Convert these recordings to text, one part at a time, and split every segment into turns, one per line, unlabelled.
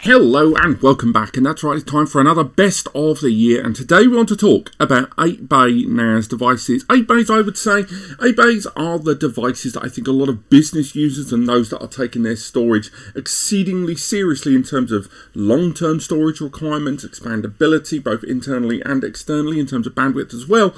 Hello and welcome back, and that's right, it's time for another best of the year, and today we want to talk about 8-bay NAS devices. 8-bays, I would say, 8-bays are the devices that I think a lot of business users and those that are taking their storage exceedingly seriously in terms of long-term storage requirements, expandability, both internally and externally in terms of bandwidth as well.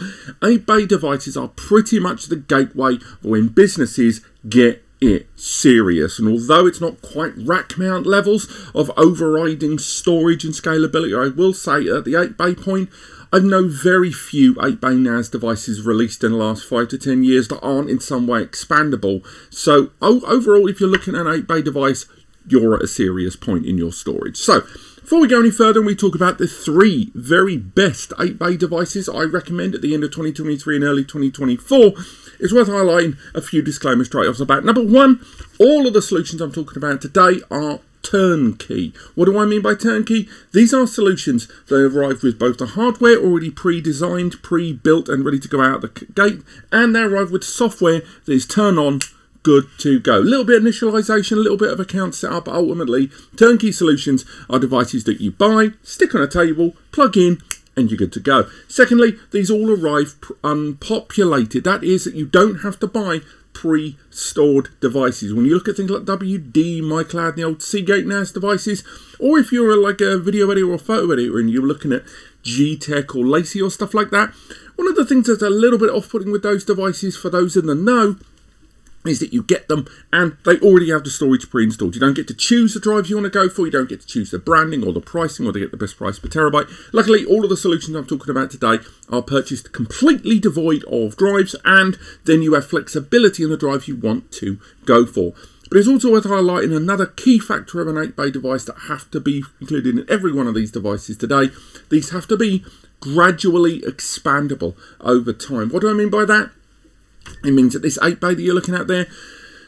8-bay devices are pretty much the gateway when businesses get it serious, and although it's not quite rack mount levels of overriding storage and scalability, I will say at the 8-bay point, I know very few 8-bay NAS devices released in the last 5 to 10 years that aren't in some way expandable. So overall, if you're looking at an 8-bay device, you're at a serious point in your storage. So before we go any further and we talk about the 3 very best 8-bay devices I recommend at the end of 2023 and early 2024, it's worth highlighting a few disclaimers straight off the bat. Number 1, all of the solutions I'm talking about today are turnkey. What do I mean by turnkey? These are solutions that arrive with both the hardware already pre-designed, pre-built and ready to go out the gate, and they arrive with software that is turn on, good to go. A little bit of initialization, a little bit of account setup, but ultimately turnkey solutions are devices that you buy, stick on a table, plug in, and you're good to go. Secondly, these all arrive unpopulated. That is that you don't have to buy pre-stored devices. When you look at things like WD, MyCloud, and the old Seagate NAS devices, or if you're like a video editor or photo editor and you're looking at G-Tech or Lacey or stuff like that, one of the things that's a little bit off-putting with those devices for those in the know is that you get them and they already have the storage pre-installed. You don't get to choose the drives you want to go for, you don't get to choose the branding or the pricing or to get the best price per terabyte. Luckily, all of the solutions I'm talking about today are purchased completely devoid of drives, and then you have flexibility in the drive you want to go for. But it's also worth highlighting another key factor of an 8-bay device that have to be included in every one of these devices today. These have to be gradually expandable over time. What do I mean by that? It means that this 8-bay that you're looking at there,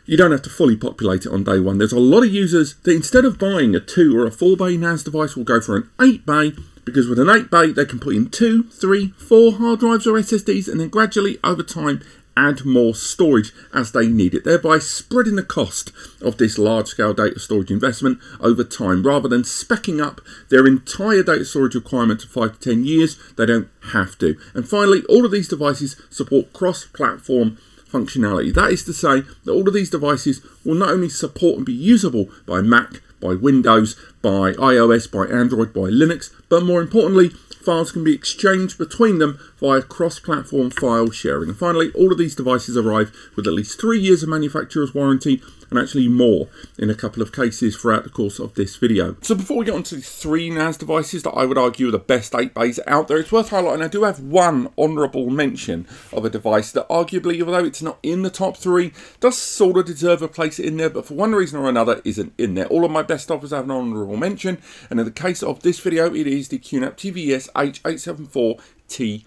you don't have to fully populate it on day one. There's a lot of users that instead of buying a 2 or a 4-bay NAS device will go for an 8-bay, because with an 8-bay they can put in 2, 3, 4 hard drives or SSDs and then gradually over time add more storage as they need it, thereby spreading the cost of this large-scale data storage investment over time. Rather than speccing up their entire data storage requirement to 5 to 10 years, they don't have to. And finally, all of these devices support cross-platform functionality. That is to say that all of these devices will not only support and be usable by Mac, by Windows, by iOS, by Android, by Linux, but more importantly, files can be exchanged between them via cross-platform file sharing. And finally, all of these devices arrive with at least 3 years of manufacturer's warranty, and actually more in a couple of cases throughout the course of this video. So before we get on to the 3 NAS devices that I would argue are the best 8-bays out there, it's worth highlighting I do have one honourable mention of a device that arguably, although it's not in the top 3, does sort of deserve a place in there, but for one reason or another isn't in there. All of my best offers have an honourable mention, and in the case of this video, it is the QNAP TVS H874T4.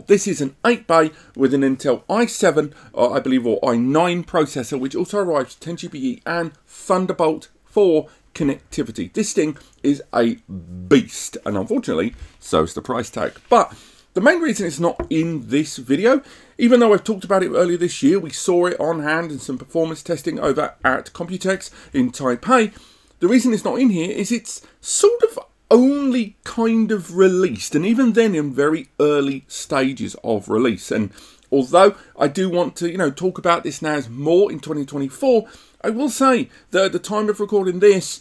This is an 8-bay with an Intel i7, I believe, or i9 processor, which also arrives with 10 GBE and Thunderbolt 4 connectivity. This thing is a beast, and unfortunately, so is the price tag. But the main reason it's not in this video, even though I've talked about it earlier this year, we saw it on hand in some performance testing over at Computex in Taipei. The reason it's not in here is it's sort of only kind of released, and even then in very early stages of release. And although I do want to, talk about this NAS more in 2024, I will say that at the time of recording this,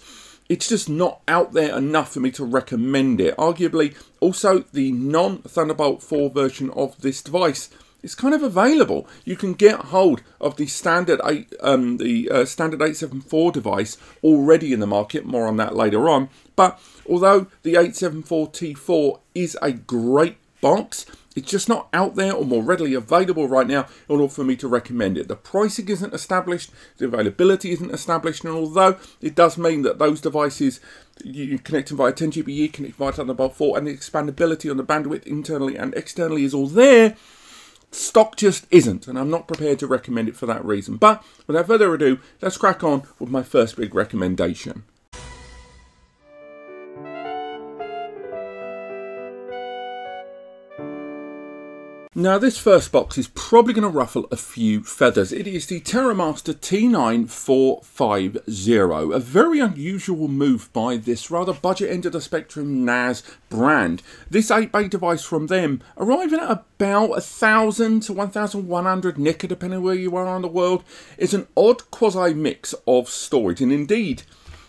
it's just not out there enough for me to recommend it. Arguably, also the non-Thunderbolt 4 version of this device is kind of available. You can get hold of the standard standard 874 device already in the market. More on that later on. But although the 874T4 is a great box, it's just not out there or more readily available right now in order for me to recommend it. The pricing isn't established, the availability isn't established, and although it does mean that those devices, you connect them via 10 GBE, connect via Thunderbolt 4, and the expandability on the bandwidth internally and externally is all there, stock just isn't, and I'm not prepared to recommend it for that reason. But without further ado, let's crack on with my first big recommendation. Now this first box is probably going to ruffle a few feathers. It is the TerraMaster T9450, a very unusual move by this rather budget end of the spectrum NAS brand. This 8-bay device from them arriving at about 1,000 to 1,100 Nika, depending where you are in the world, is an odd quasi mix of storage, and indeed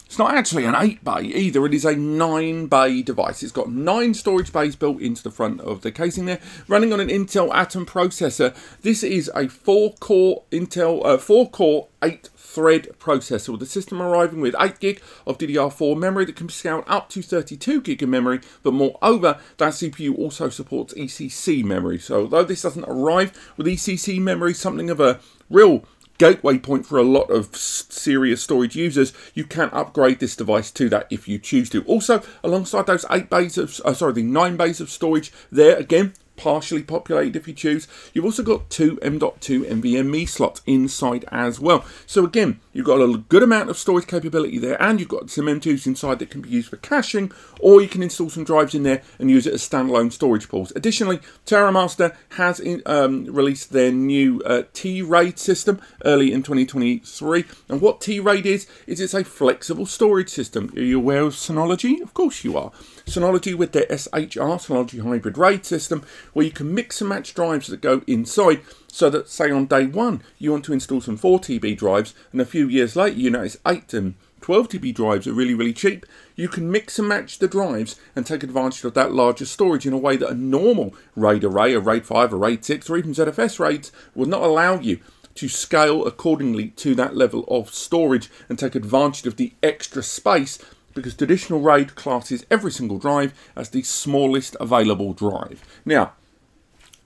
it's not actually an 8-bay either, it is a 9-bay device. It's got 9 storage bays built into the front of the casing there, running on an Intel Atom processor. This is a 4-core Intel, 4-core 8-thread processor, with the system arriving with 8 gig of DDR4 memory that can be scaled up to 32 gig of memory, but moreover, that CPU also supports ECC memory. So although this doesn't arrive with ECC memory, something of a real gateway point for a lot of serious storage users, you can upgrade this device to that if you choose to. Also, alongside those 8 bays of, the 9 bays of storage there, again, partially populated if you choose, you've also got 2 M.2 NVMe slots inside as well. So again, you've got a good amount of storage capability there, and you've got some M.2s inside that can be used for caching, or you can install some drives in there and use it as standalone storage pools. Additionally, TerraMaster has released their new T-RAID system early in 2023, and what T-RAID is it's a flexible storage system. Are you aware of Synology? Of course you are. Synology with their SHR, Synology Hybrid RAID system, where you can mix and match drives that go inside, so that, say on day one, you want to install some 4TB drives, and a few years later you notice 8 and 12TB drives are really cheap. You can mix and match the drives and take advantage of that larger storage in a way that a normal RAID array, a RAID 5, a RAID 6, or even ZFS RAIDs will not allow you to scale accordingly to that level of storage and take advantage of the extra space, because traditional RAID classes every single drive as the smallest available drive. Now,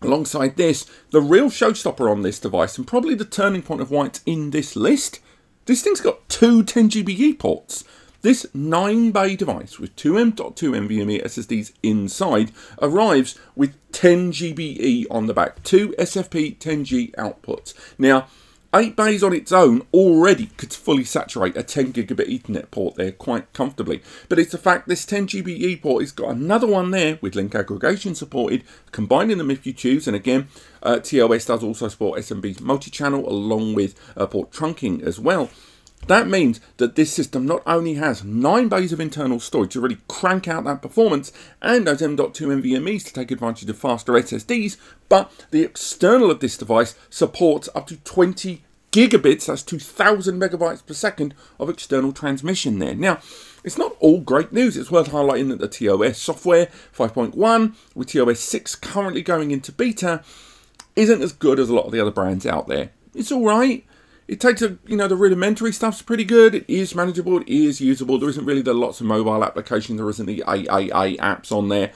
alongside this, the real showstopper on this device, and probably the turning point of why it's in this list, this thing's got 2 10GBE ports. This 9-bay device with 2 M.2 NVMe SSDs inside arrives with 10 GBE on the back, 2 SFP 10G outputs. Now, 8 bays on its own already could fully saturate a 10 gigabit Ethernet port there quite comfortably. But it's the fact this 10 GBE port has got another one there with link aggregation supported, combining them if you choose. And again, TOS does also support SMB multi-channel along with port trunking as well. That means that this system not only has 9 bays of internal storage to really crank out that performance, and those M.2 NVMe's to take advantage of faster SSDs, but the external of this device supports up to 20 gigabits, that's 2,000 megabytes per second of external transmission there. Now, it's not all great news. It's worth highlighting that the TOS software 5.1, with TOS 6 currently going into beta, isn't as good as a lot of the other brands out there. It's alright. It takes the rudimentary stuff's pretty good. It is manageable. It is usable. There isn't really lots of mobile applications. There isn't the AAA apps on there.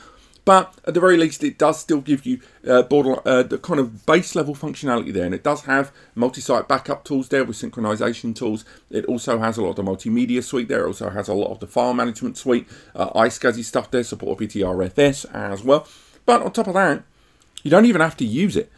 But at the very least, it does still give you the kind of base level functionality there. And it does have multi-site backup tools there with synchronization tools. It also has a lot of the multimedia suite there. It also has a lot of the file management suite. iSCSI stuff there, support PTRFS as well. But on top of that, you don't even have to use it,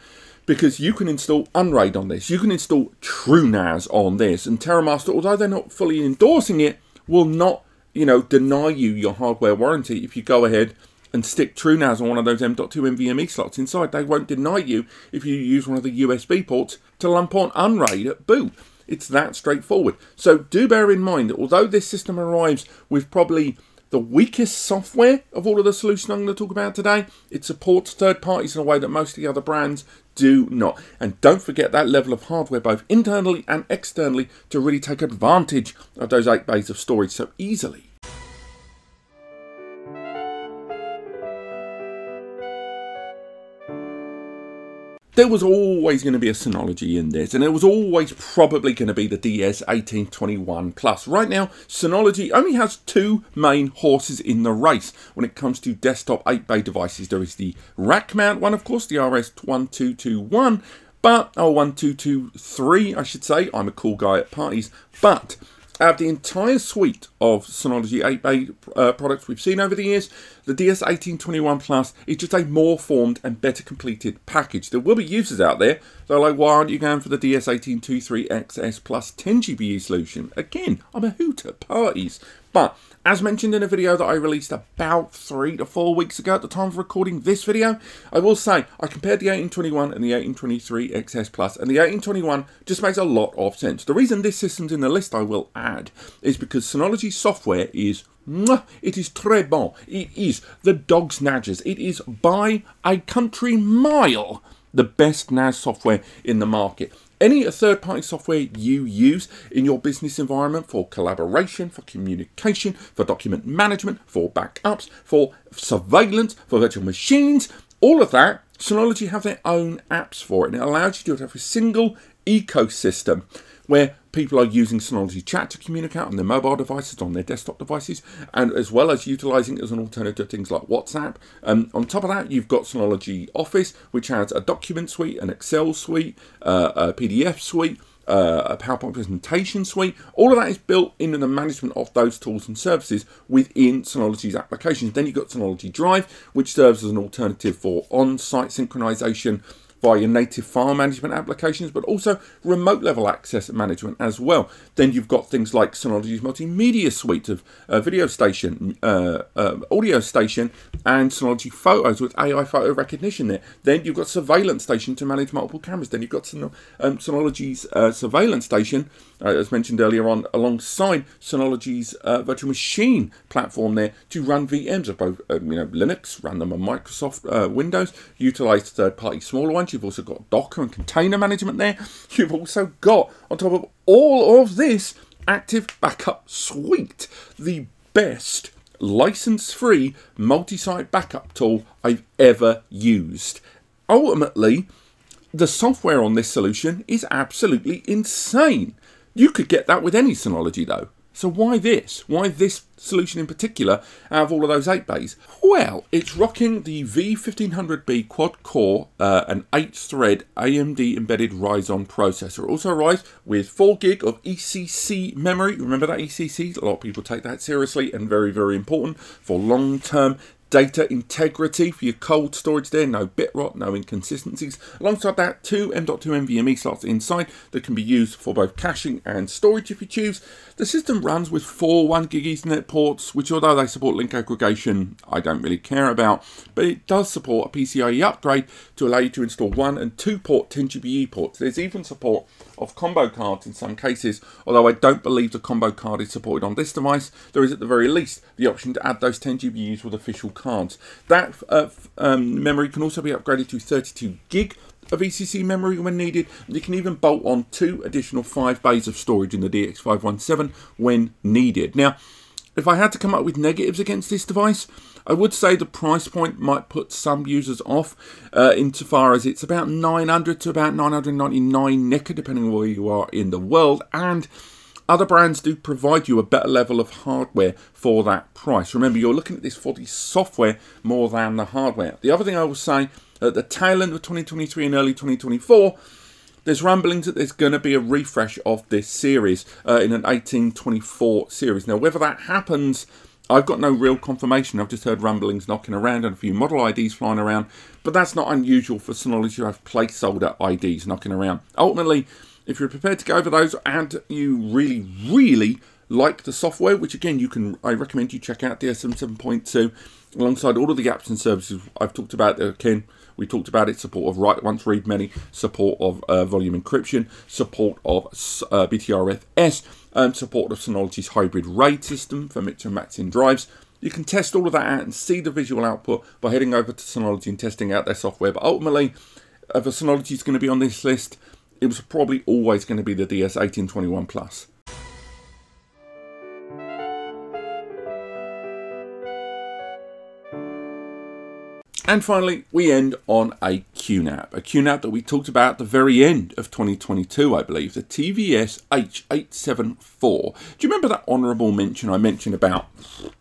because you can install Unraid on this. You can install TrueNAS on this. And TerraMaster, although they're not fully endorsing it, will not, deny you your hardware warranty if you go ahead and stick TrueNAS on one of those M.2 NVMe slots inside. They won't deny you if you use one of the USB ports to lump on Unraid at boot. It's that straightforward. So do bear in mind that although this system arrives with probably the weakest software of all of the solutions I'm going to talk about today, it supports third parties in a way that most of the other brands do not. And don't forget that level of hardware, both internally and externally, to really take advantage of those 8 bays of storage so easily. There was always going to be a Synology in this, and it was always probably going to be the DS1821 Plus. Right now, Synology only has 2 main horses in the race when it comes to desktop 8-bay devices. There is the rack mount one, of course, the RS1221, but, 1223, I should say. I'm a cool guy at parties, but out of the entire suite of Synology 8-bay products we've seen over the years, the DS1821 Plus is just a more formed and better completed package. There will be users out there They're like, why aren't you going for the DS1823XS Plus 10 GBE solution? Again, I'm a hoot at parties. But as mentioned in a video that I released about 3 to 4 weeks ago at the time of recording this video, I will say I compared the 1821 and the 1823XS Plus, and the 1821 just makes a lot of sense. The reason this system's in the list, I will add, is because Synology software is it is très bon. It is the dog's nadgers. It is by a country mile the best NAS software in the market. Any third-party software you use in your business environment for collaboration, for communication, for document management, for backups, for surveillance, for virtual machines, all of that, Synology have their own apps for it. And it allows you to have a single ecosystem where people are using Synology Chat to communicate on their mobile devices, on their desktop devices, and as well as utilising it as an alternative to things like WhatsApp. On top of that, you've got Synology Office, which has a document suite, an Excel suite, a PDF suite, a PowerPoint presentation suite. All of that is built into the management of those tools and services within Synology's applications. Then you've got Synology Drive, which serves as an alternative for on-site synchronization via your native file management applications, but also remote level access management as well. Then you've got things like Synology's multimedia suite of video station, audio station, and Synology Photos with AI photo recognition there. Then you've got Surveillance Station to manage multiple cameras. Then you've got Synology's Surveillance Station, as mentioned earlier on, alongside Synology's virtual machine platform there to run VMs of both Linux, run them on Microsoft Windows, utilize third-party smaller ones. You've also got Docker and container management there. You've also got, on top of all of this, Active Backup Suite, the best license-free multi-site backup tool I've ever used. Ultimately, the software on this solution is absolutely insane. You could get that with any Synology though. So why this? Why this solution in particular out of all of those 8 bays? Well, it's rocking the V1500B quad-core and 8-thread AMD embedded Ryzen processor. It also arrives with 4 gig of ECC memory. Remember that ECC? A lot of people take that seriously and very, very important for long-term data integrity for your cold storage there, no bit rot, no inconsistencies. Alongside that, 2 M.2 NVMe slots inside that can be used for both caching and storage if you choose. The system runs with 4 1GB Ethernet ports, which although they support link aggregation, I don't really care about, but it does support a PCIe upgrade to allow you to install 1 and 2 port 10GBE ports. There's even support of combo cards in some cases, although I don't believe the combo card is supported on this device. There is at the very least the option to add those 10GBEs with official cards. That memory can also be upgraded to 32 gig of ECC memory when needed. You can even bolt on 2 additional 5 bays of storage in the DX517 when needed. Now, if I had to come up with negatives against this device, I would say the price point might put some users off insofar as it's about 900 to about 999 NECA depending on where you are in the world, and other brands do provide you a better level of hardware for that price. Remember, you're looking at this for the software more than the hardware. The other thing I will say, at the tail end of 2023 and early 2024, there's rumblings that there's going to be a refresh of this series in an 1824 series. Now, whether that happens, I've got no real confirmation. I've just heard rumblings knocking around and a few model IDs flying around, but that's not unusual for Synology to have placeholder IDs knocking around. Ultimately, if you're prepared to go over those and you really, really like the software, which again, I recommend you check out DSM 7.2 alongside all of the apps and services I've talked about there. Again, we talked about it, support of write once, read many, support of volume encryption, support of BTRFS, and support of Synology's hybrid RAID system for mix and match in drives. You can test all of that out and see the visual output by heading over to Synology and testing out their software. But ultimately, if a Synology is going to be on this list, it was probably always going to be the DS1821 Plus. And finally, we end on a QNAP that we talked about at the very end of 2022, I believe, the TVS H874. Do you remember that honourable mention I mentioned about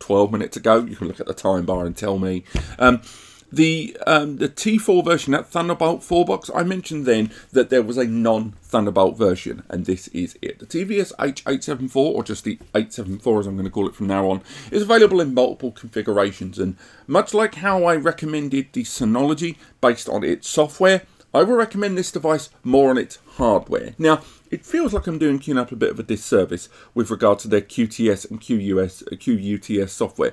12 minutes ago? You can look at the time bar and tell me. The T4 version, that Thunderbolt 4 box, I mentioned then that there was a non-Thunderbolt version, and this is it. The TVS H874, or just the 874 as I'm going to call it from now on, is available in multiple configurations, and much like how I recommended the Synology based on its software, I will recommend this device more on its hardware. Now, it feels like I'm doing QNAP a bit of a disservice with regard to their QTS and QUTS software.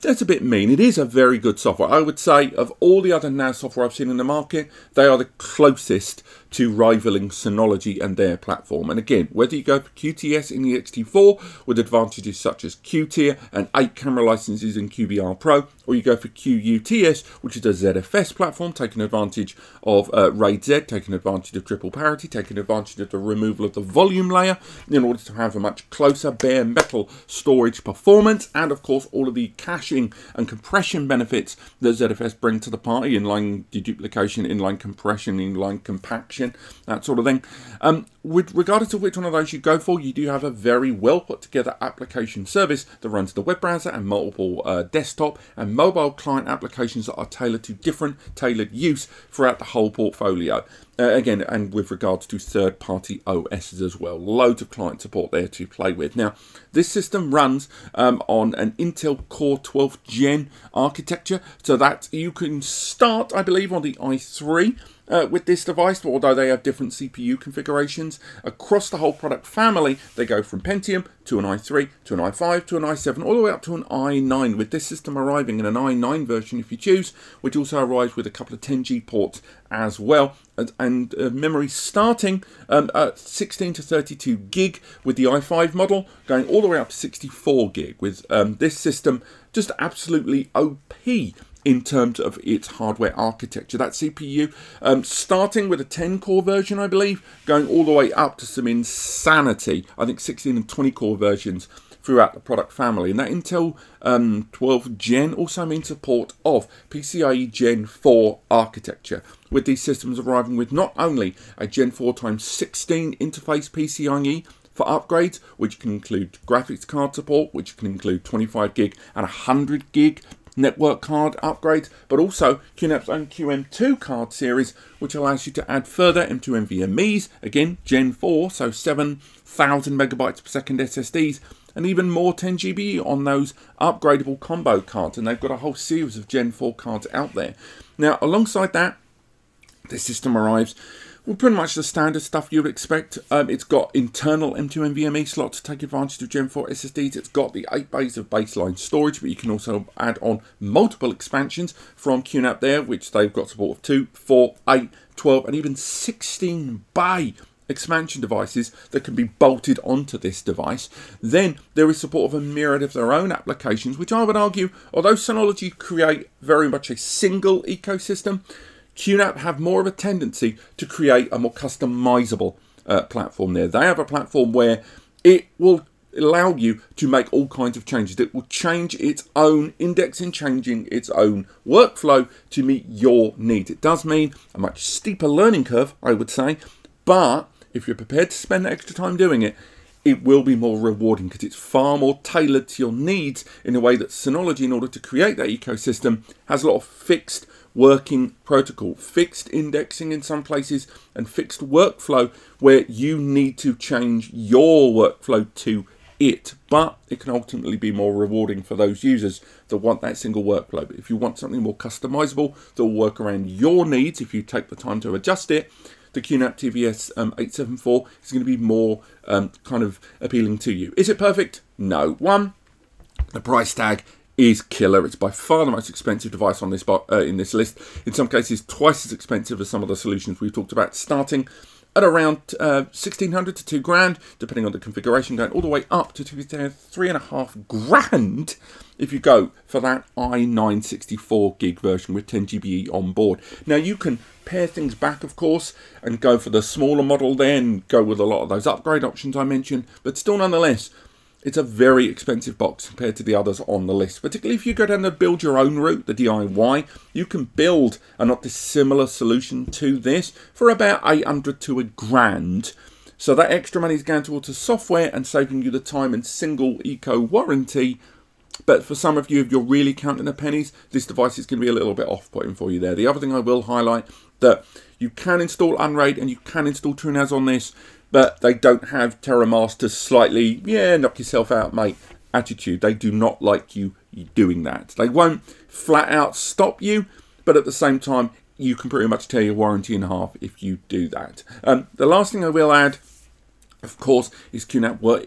That's a bit mean. It is a very good software. I would say of all the other NAS software I've seen in the market, they are the closest to rivaling Synology and their platform. And again, whether you go for QTS in the XT4 with advantages such as Q-Tier and 8 camera licenses in QBR Pro, or you go for QUTS, which is a ZFS platform, taking advantage of RAID Z, taking advantage of triple parity, taking advantage of the removal of the volume layer in order to have a much closer bare metal storage performance, and of course all of the caching and compression benefits that ZFS bring to the party, inline deduplication, inline compression, inline compaction, that sort of thing. With regardless of which one of those you go for, you do have a very well put together application service that runs the web browser and multiple desktop and mobile client applications that are tailored to different tailored use throughout the whole portfolio. Again, and with regards to third-party OSs as well. Loads of client support there to play with. Now, this system runs on an Intel Core 12th Gen architecture, so that you can start, I believe, on the i3 with this device, although they have different CPU configurations. Across the whole product family, they go from Pentium to an i3, to an i5, to an i7, all the way up to an i9, with this system arriving in an i9 version if you choose, which also arrives with a couple of 10G ports as well, and memory starting at 16 to 32 gig with the i5 model, going all the way up to 64 gig with this system just absolutely OP in terms of its hardware architecture. That CPU starting with a 10-core version, I believe, going all the way up to some insanity, I think 16 and 20-core versions throughout the product family. And that Intel 12 Gen also means support of PCIe Gen 4 architecture, with these systems arriving with not only a Gen 4 x 16 interface PCIe for upgrades, which can include graphics card support, which can include 25 gig and 100 gig network card upgrades, but also QNAP's own QM2 card series, which allows you to add further M2 NVMe's, again Gen 4, so 7,000 megabytes per second SSDs, and even more 10GB on those upgradable combo cards. And they've got a whole series of Gen 4 cards out there. Now, alongside that, this system arrives with pretty much the standard stuff you would expect. It's got internal M2 NVMe slots to take advantage of Gen 4 SSDs. It's got the 8 bays of baseline storage, but you can also add on multiple expansions from QNAP there, which they've got support of 2, 4, 8, 12, and even 16 bay expansion devices that can be bolted onto this device. Then there is support of a myriad of their own applications, which I would argue, although Synology create very much a single ecosystem, QNAP have more of a tendency to create a more customizable platform there. They have a platform where it will allow you to make all kinds of changes. It will change its own indexing, changing its own workflow to meet your needs. It does mean a much steeper learning curve, I would say, but if you're prepared to spend the extra time doing it, it will be more rewarding because it's far more tailored to your needs in a way that Synology, in order to create that ecosystem, has a lot of fixed working protocol, fixed indexing in some places, and fixed workflow where you need to change your workflow to it. But it can ultimately be more rewarding for those users that want that single workflow. But if you want something more customizable that will work around your needs, if you take the time to adjust it, the QNAP TVS 874 is going to be more kind of appealing to you. Is it perfect? No. One, the price tag is killer. It's by far the most expensive device on this in this list. In some cases, twice as expensive as some of the solutions we've talked about, starting at around 1,600 to 2 grand, depending on the configuration, going all the way up to 3.5 grand if you go for that i9 64 gig version with 10 GB on board. Now, you can pare things back, of course, and go for the smaller model then, go with a lot of those upgrade options I mentioned, but still nonetheless, it's a very expensive box compared to the others on the list. Particularly if you go down the build your own route, the DIY, you can build a not dissimilar solution to this for about 800 to a grand. So that extra money is going towards the software and saving you the time and single eco warranty. But for some of you, if you're really counting the pennies, this device is going to be a little bit off-putting for you there. The other thing I will highlight, that you can install Unraid and you can install TrueNAS on this, but they don't have TerraMaster's slightly, yeah, knock yourself out, mate, attitude. They do not like you doing that. They won't flat out stop you, but at the same time, you can pretty much tear your warranty in half if you do that. The last thing I will add, of course, is QNAP were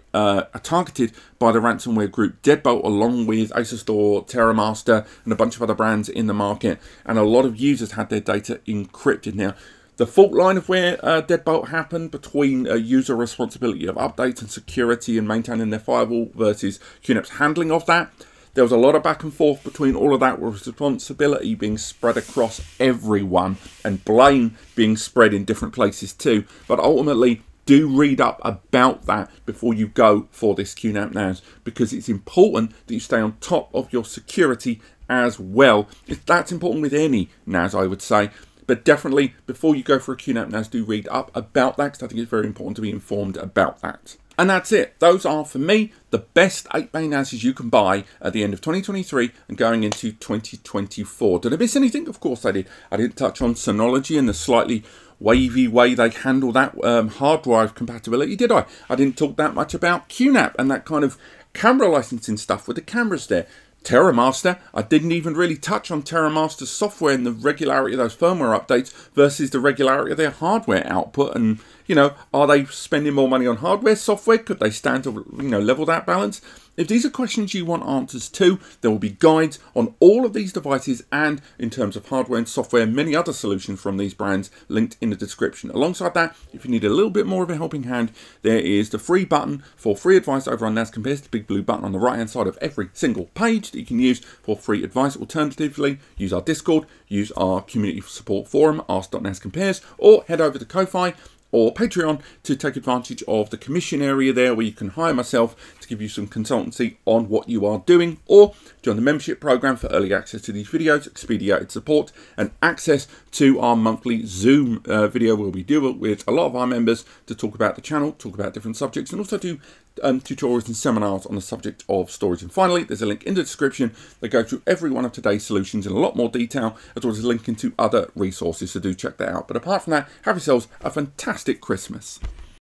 targeted by the ransomware group Deadbolt, along with Acer Store, TerraMaster, and a bunch of other brands in the market, and a lot of users had their data encrypted. Now, the fault line of where Deadbolt happened between user responsibility of updates and security and maintaining their firewall versus QNAP's handling of that, there was a lot of back and forth between all of that, with responsibility being spread across everyone and blame being spread in different places too. But ultimately, do read up about that before you go for this QNAP NAS, because it's important that you stay on top of your security as well. That's important with any NAS, I would say. But definitely, before you go for a QNAP NAS, do read up about that, because I think it's very important to be informed about that. And that's it. Those are, for me, the best 8-bay NASs you can buy at the end of 2023 and going into 2024. Did I miss anything? Of course I did. I didn't touch on Synology and the slightly wavy way they handle that hard drive compatibility, did I? I didn't talk that much about QNAP and that kind of camera licensing stuff with the cameras there. TerraMaster, I didn't even really touch on TerraMaster's software and the regularity of those firmware updates versus the regularity of their hardware output. And, you know, are they spending more money on hardware, software? Could they stand to, you know, level that balance? If these are questions you want answers to, there will be guides on all of these devices and, in terms of hardware and software, many other solutions from these brands linked in the description. Alongside that, if you need a little bit more of a helping hand, there is the free button for free advice over on NAScompares, the big blue button on the right hand side of every single page that you can use for free advice. Alternatively, use our Discord, use our community support forum, ask.NAScompares, or head over to Ko-Fi or Patreon to take advantage of the commission area there, where you can hire myself to give you some consultancy on what you are doing, or join the membership program for early access to these videos, expedited support, and access to our monthly Zoom video where we deal with a lot of our members to talk about the channel, talk about different subjects, and also do tutorials and seminars on the subject of storage. And finally, there's a link in the description that goes through every one of today's solutions in a lot more detail, as well as a link into other resources, so do check that out. But apart from that, have yourselves a fantastic Christmas.